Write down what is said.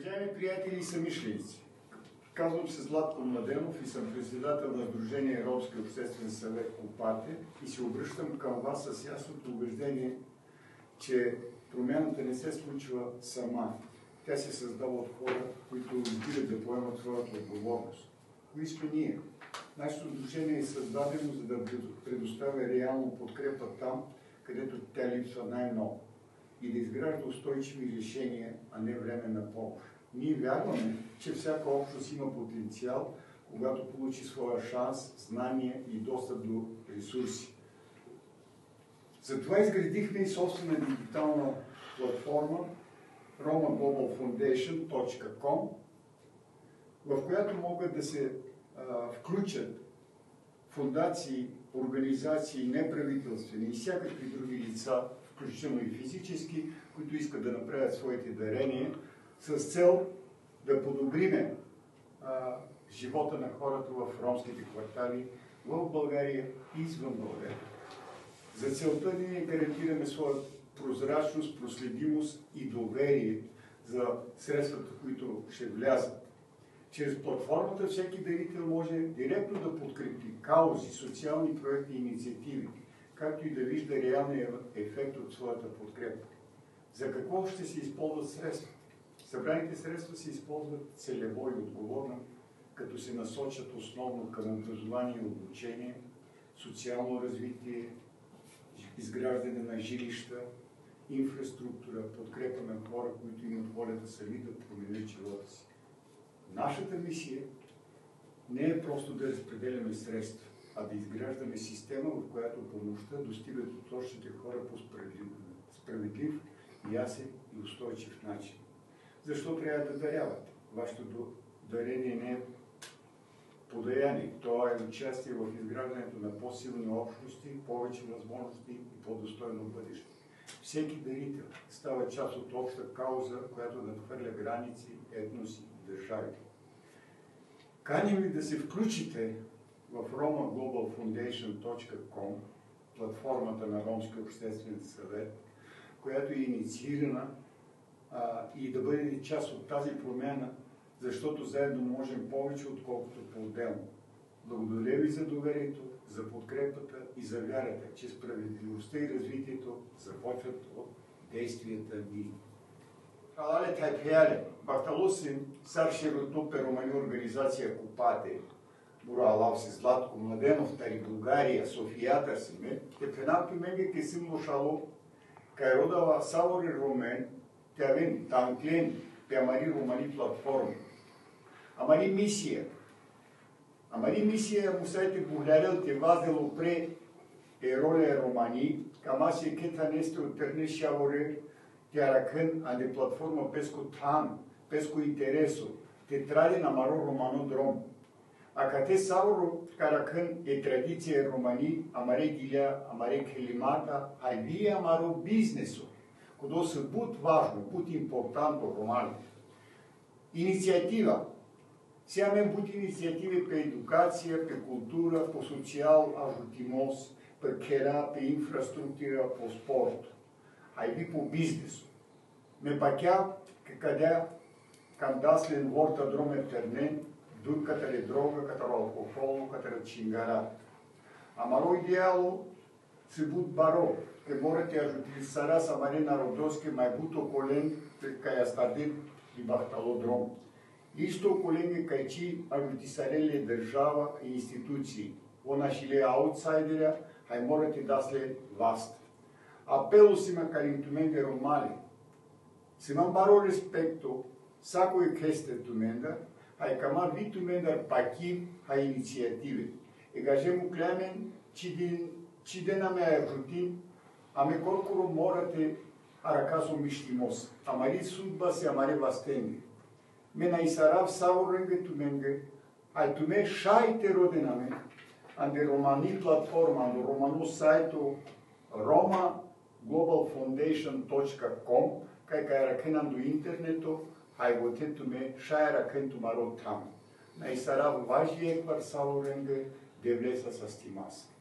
Уважаеми приятели и съмишленици, казвам се Златко Младенов и съм председател на Сдружение Ромски обществен съвет Копате и се обръщам към вас с ясното убеждение, че промяната не се случва сама. Тя се създава от хора, които избират да поемат своята отговорност. Кои сме ние? Нашето сдружение е създадено, за да предоставя реално подкрепа там, където тя липсва най-много и да изгражда устойчиви решения, а не временна помощ. Ние вярваме, че всяка общност има потенциал, когато получи своя шанс, знание и достъп до ресурси. Затова изградихме и собствена дигитална платформа romaglobalfoundation.com, в която могат да се включат фондации, организации, неправителствени и всякакви други лица, включително и физически, които искат да направят своите дарения, с цел да подобриме живота на хората в ромските квартали в България и извън България. За целта ние гарантираме своя прозрачност, проследимост и доверие за средствата, които ще влязат. Чрез платформата всеки дарител може директно да подкрепи каузи, социални проекти и инициативи, както и да вижда реалния ефект от своята подкрепа. За какво ще се използват средства? Събраните средства се използват целево и отговорно, като се насочат основно към образование и обучение, социално развитие, изграждане на жилища, инфраструктура, подкрепа на хора, които имат волята сами да променят живота си. Нашата мисия не е просто да разпределяме средства, а да изграждаме система, в която помощта достига до точните хора по справедлив, ясен и устойчив начин. Защо трябва да дарявате? Вашето дарение не е подаяние. Това е участие в изграждането на по-силни общности, повече възможности и по-достойно бъдеще. Всеки дарител става част от обща кауза, която надхвърля граници, етноси и държави. Каним ви да се включите в romaglobalfoundation.com, платформата на Ромски обществен съвет, която е инициирана и да бъдете част от тази промяна, защото заедно можем повече, отколкото по-отделно. Благодаря ви за доверието, за подкрепата и за вярата, че справедливостта и развитието започват от действията ви. Халале тайпеале, бахталусин, саршевото перомани организация Копате, Буралав си Златко Младенов, Тари България, Софията си ме, те пеналки менге ке си млошало, кайродава савори ромен, тявен, танклен, пямари романи платформи. Амари мисия мусайте погледал те ваздело пре роля романи, камаси кета несте оттерне шаворе, тяракън, а не платформа песко там, песко интересо, те тради на маро романо дром. А кате саворо каракън е традиция романи, амаре гиля, амаре келимата, а вие амаро бизнесо, кодо са бут важно, бут импортанто романи. Инициатива. Сега мен бут инициативи по едукация, по култура, по социал, ажутимост, по кера, по инфраструктура, по спорт. А и ви по бизнесу. Ме пакя, къде към даслен ворта дроме тернен, дур катаре дрога, катаре алкохол, катаре чингара. Амаро идеало се бут баро, ке морате ажутили сара самаре народовски майбуто колен, кая стаден и бахтало дром. Исто коленге кайчи ажутисареле държава и институции. Она шиле аутсайдера, хай морате дасле власт. Апело сима каринтуменде ромали. Симам баро респекто, сако е кесте туменда, хай кама ви тумендар паки, хай инициативи. Гаже му клемен, чидена ме ажутин, аме колкоро морате аракасо миштимос. Амари судба се амаре властенги. Ме наисарав саворенге туменге, ай туме шайте роденаме, анде романи платформа, анде романо сайто romaglobalfoundation.com, кај ракенам до интернето, ай готе туме шај ракен тумаро там. Наисарав важие квар саворенге, девлеса са стимас.